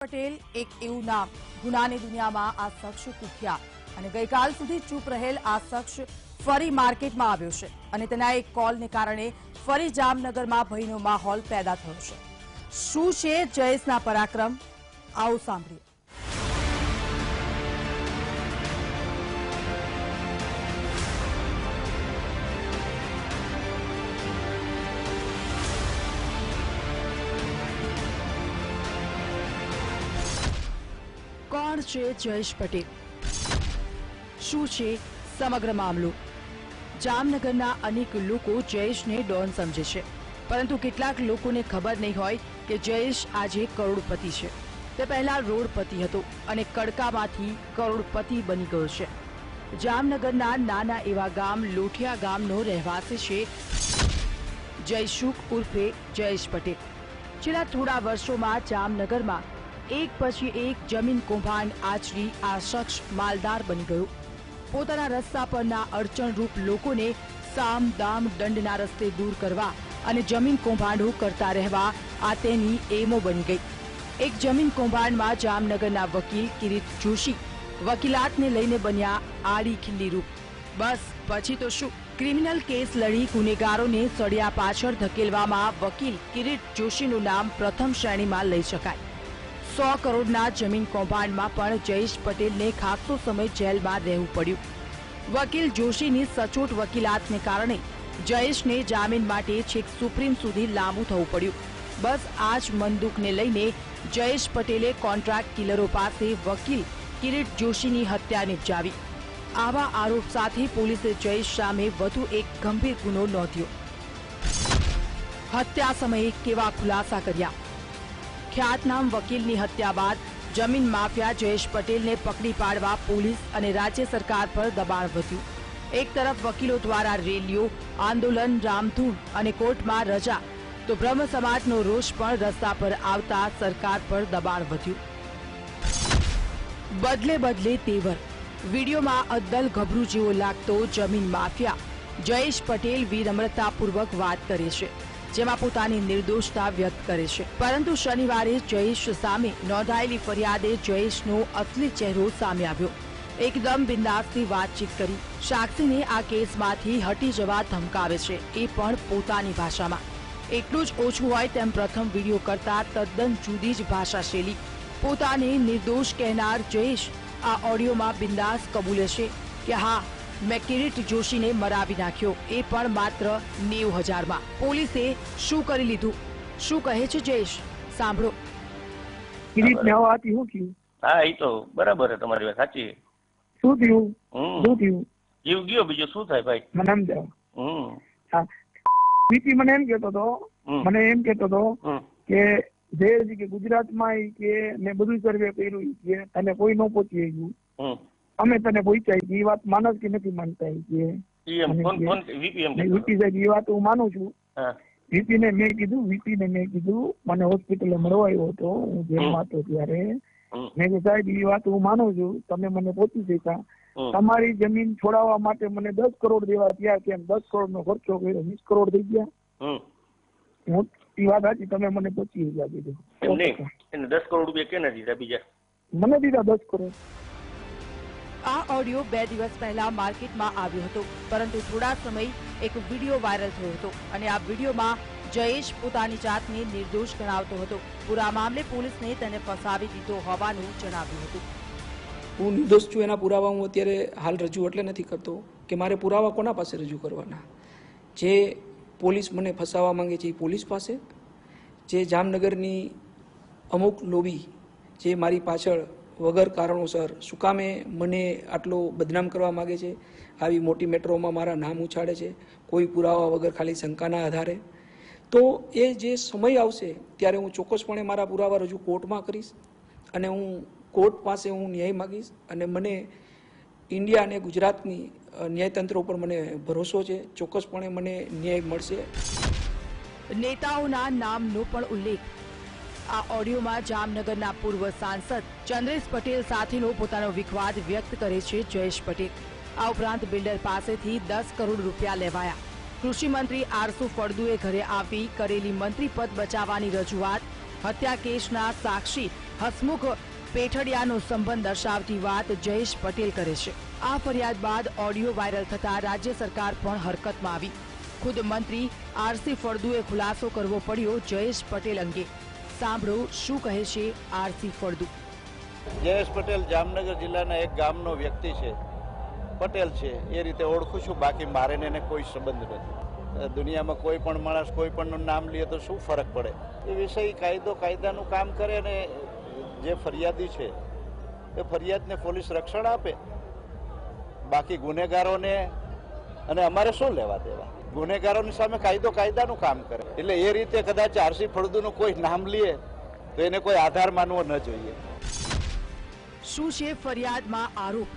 પટેલ એક એવું નામ ગુનાની દુનિયામાં આ શખ્સ કુખ્યાત અને ગઈકાલ સુધી ચૂપ રહેલ આ શખ્સ ફરી માર્કેટમાં આવ્યો છે અને તેના એક કોલને કારણે ફરી જામનગરમાં ભયનો માહોલ પેદા થયો છે। શું છે જયેશના પરાક્રમ, આવો સાંભળીએ। કોણ છે જયેશ પટેલ? શું છે સમગ્ર મામલો? જામનગરના અનેક લોકો જયેશને ડોન સમજે છે, પરંતુ કેટલાક લોકોને ખબર નહીં હોય કે જયેશ આજે કરોડપતિ છે। તે પહેલા રોડપતિ હતો અને કડકામાંથી કરોડપતિ બની ગયો છે। જામનગરના નાના એવા ગામ લોઠિયા ગામનો રહેવાસી છે જયશુખ ઉર્ફે જયેશ પટેલ। છેલ્લા થોડા વર્ષોમાં જામનગરમાં એક પછી એક જમીન કૌભાંડ આચરી આ શખ્સ માલદાર બની ગયો। પોતાના રસ્તા પરના અડચણરૂપ લોકોને સામ દામ દંડના રસ્તે દૂર કરવા અને જમીન કૌભાંડો કરતા રહેવા આ તેની એમો બની ગઈ। એક જમીન કૌભાંડમાં જામનગરના વકીલ કિરીટ જોશી વકીલાતને લઈને બન્યા આડી ખિલ્લી રૂપ। બસ પછી તો શું, ક્રિમિનલ કેસ લડી ગુનેગારોને સળિયા પાછળ ધકેલવામાં વકીલ કિરીટ જોશીનું નામ પ્રથમ શ્રેણીમાં લઈ શકાય। 100 કરોડના જમીન કૌભાંડમાં પણ જયેશ પટેલને ખાસો સમય જેલમાં રહેવું પડ્યું। વકીલ જોશીની સચોટ વકીલાતને કારણે જયેશને જામીન માટે છેક સુપ્રીમ સુધી લાંબુ થવું પડ્યું। બસ આ જ મનદુખને લઈને જયેશ પટેલે કોન્ટ્રાક્ટ કિલરો પાસે વકીલ કિરીટ જોશીની હત્યા નિપજાવી। આવા આરોપ સાથે પોલીસે જયેશ સામે વધુ એક ગંભીર ગુનો નોંધ્યો। હત્યા સમયે કેવા ખુલાસા કર્યા? ખ્યાતનામ વકીલની હત્યા બાદ જમીન માફિયા જયેશ પટેલને પકડી પાડવા પોલીસ અને રાજ્ય સરકાર પર દબાણ વધ્યું। એક તરફ વકીલો દ્વારા રેલીઓ, આંદોલન, રામધૂન અને કોર્ટમાં રજા, તો બ્રહ્મ સમાજનો રોષ પણ રસ્તા પર આવતા સરકાર પર દબાણ વધ્યું। બદલે બદલે તેવર, વિડીયોમાં અદ્દલ ગભરું જેવો લાગતો જમીન માફિયા જયેશ પટેલ વિનમ્રતાપૂર્વક વાત કરે છે, જેમાં પોતાની નિર્દોષતા વ્યક્ત કરે છે, પરંતુ શનિવારે જયેશ સામે નોંધાયેલી ફરિયાદે જયેશનો અસલી ચહેરો સામે આવ્યો। એકદમ બિંદાસથી વાતચીત કરી સાક્ષીને આ કેસમાંથી હટી જવા ધમકાવે છે, એ પણ પોતાની ભાષામાં। એટલું જ ઓછું હોય તેમ પ્રથમ વિડીયો કરતા તદ્દન જુદી જ ભાષા શૈલી। પોતાને નિર્દોષ કહેનાર જયેશ આ ઓડિયોમાં બિંદાસ કબૂલે છે કે હા, મેં કિરીટ જોશીને મરાવી નાખ્યો, એ પણ માત્ર 90,000માં। પોલીસે શું કરી લીધું, શું કહે છે જયેશ, સાંભળો। કિરીટને આવા હતી શું થયું? હા, એ તો બરાબર છે, તમારી વાત સાચી છે। શું થયું? શું થયું? જીવ ગયો, બીજું શું થાય ભાઈ? મને સમજાવ। હા, વીપી મને એમ કેતો હતો કે જયેશ કે ગુજરાતમાં કે મેં બધું સર્વે કર્યું કે તને કોઈ ન પહોંચી ગયું, અમે તને પહોંચાઈ, એ વાત માનસ કે નથી માનતા? વીપી સાહેબ એ વાત હું માનું છું। વીપીને મેં કીધું મને હોસ્પિટલે મળવા આવ્યો હતો, હું જેલમાં હતો ત્યારે મેં કીધું સાહેબ એ વાત હું માનું છું, તમે મને પહોંચી શક્યા, તમારી જમીન છોડાવવા માટે મને 10 કરોડ દેવા ત્યાં, કેમ 10 કરોડ નો ખર્ચો કર્યો, 20 કરોડ થઈ ગયા। હું એ વાત સાચી, તમે મને પહોંચી ગયા કીધું। 10 કરોડ રૂપિયા કેને દીધા? બીજા મને દીધા 10 કરોડ। આ ઓડિયો 2 દિવસ પહેલા માર્કેટમાં આવ્યો હતો, પરંતુ થોડા સમય એક વિડીયો વાયરલ થયો હતો અને આ વિડીયોમાં જયેશ પોતાની જાતને નિર્દોષ ગણાવતો હતો। પૂરા મામલે પોલીસને તેને ફસાવી દીધો હોવાનું જણાવ્યું હતું। હું નિર્દોષ છું એના પુરાવા હું અત્યારે હાલ રજૂ એટલે નથી કરતો કે મારે પુરાવા કોના પાસે રજૂ કરવાના। જે પોલીસ મને ફસાવવા માંગે છે એ પોલીસ પાસે, જે જામનગરની અમુક લોબી જે મારી પાછળ વગર કારણોસર શું કામે મને આટલો બદનામ કરવા માગે છે, આવી મોટી મેટ્રોમાં મારા નામ ઉછાળે છે કોઈ પુરાવા વગર, ખાલી શંકાના આધારે, તો એ જે સમય આવશે ત્યારે હું ચોક્કસપણે મારા પુરાવા રજૂ કોર્ટમાં કરીશ અને હું કોર્ટ પાસે હું ન્યાય માગીશ અને મને ઇન્ડિયા અને ગુજરાતની ન્યાયતંત્ર ઉપર મને ભરોસો છે, ચોક્કસપણે મને ન્યાય મળશે। નેતાઓના નામનો પણ ઉલ્લેખ આ ઓડિયોમાં જામનગરના પૂર્વ સાંસદ ચંદ્રેશ પટેલ સાથેનો પોતાનો વિખવાદ વ્યક્ત કરે છે જયેશ પટેલ। આ ઉપરાંત બિલ્ડર પાસેથી 10 કરોડ રૂપિયા લેવાયા। કૃષિ મંત્રી આરસુ ફળદુએ ઘરે આવી કરેલી મંત્રી પદ બચાવવાની રજૂઆત, હત્યા કેસના સાક્ષી હસમુખ પેઠડિયાનો સંબંધ દર્શાવતી વાત જયેશ પટેલ કરે છે. આ ફરિયાદ બાદ ઓડિયો વાયરલ થતા રાજ્ય સરકાર પણ હરકતમાં આવી. ખુદ મંત્રી આરસી ફળદુએ ખુલાસો કરવો પડ્યો જયેશ પટેલ અંગે. સાંભળો શું કહે છે આરસી ફળદુ. જયેશ પટેલ જામનગર જિલ્લાના એક ગામનો વ્યક્તિ છે, પટેલ છે, એ રીતે ઓળખું છું. બાકી મારે ને એને કોઈ સંબંધ નથી. દુનિયામાં કોઈ પણ માણસ કોઈ પણનું નામ લે તો શું ફરક પડે? એ વિષય કાયદાનું કામ કરે અને જે ફરિયાદી છે એ ફરિયાદને પોલીસ રક્ષણ આપે. બાકી ગુનેગારોને અને અમારે શું લેવા દેવા? ગુનેગારોની સામે કાયદાનું કામ કરે. એટલે એ રીતે કદાચ આરસી ફળદુનું કોઈ નામ લે તો એને કોઈ આધાર માનવો ન જોઈએ. શું છે ફરિયાદમાં આરોપ?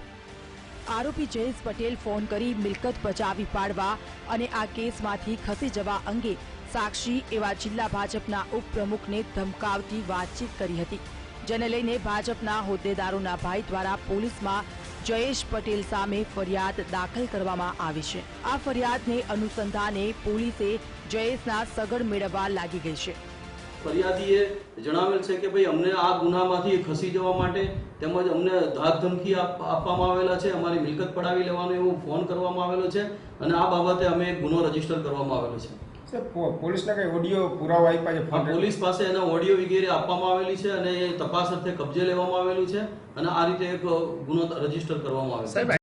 આરોપી જયેશ પટેલ ફોન કરી મિલકત બચાવી પાડવા અને આ કેસમાંથી ખસી જવા અંગે સાક્ષી એવા જિલ્લા ભાજપના ઉપપ્રમુખને ધમકાવતી વાતચીત કરી હતી, જેને લઈને ભાજપના હોદ્દેદારોના ભાઈ દ્વારા પોલીસમાં જયેશ પટેલ સામે ફરિયાદ દાખલ કરવામાં આવી છે. આ ફરિયાદને અનુસંધાને પોલીસે જયેશના સગડ મેળવવા લાગી ગઈ છે. ફરિયાદીએ જણાવેલ છે કે ભાઈ અમને આ ગુનામાંથી ખસી જવા માટે તેમજ અમને ધાક ધમકી આપવામાં આવેલા છે, અમારી મિલકત પડાવી લેવાનો એવો ફોન કરવામાં આવેલો છે અને આ બાબતે અમે ગુનો રજીસ્ટર કરવામાં આવેલો છે. પોલીસના કઈ ઓડિયો પુરાવા આપ્યા છે? પોલીસ પાસે એના ઓડિયો વગેરે આપવામાં આવેલી છે અને એ તપાસ અર્થે કબજે લેવામાં આવેલું છે અને આ રીતે એક ગુનો રજીસ્ટર કરવામાં આવેલો છે.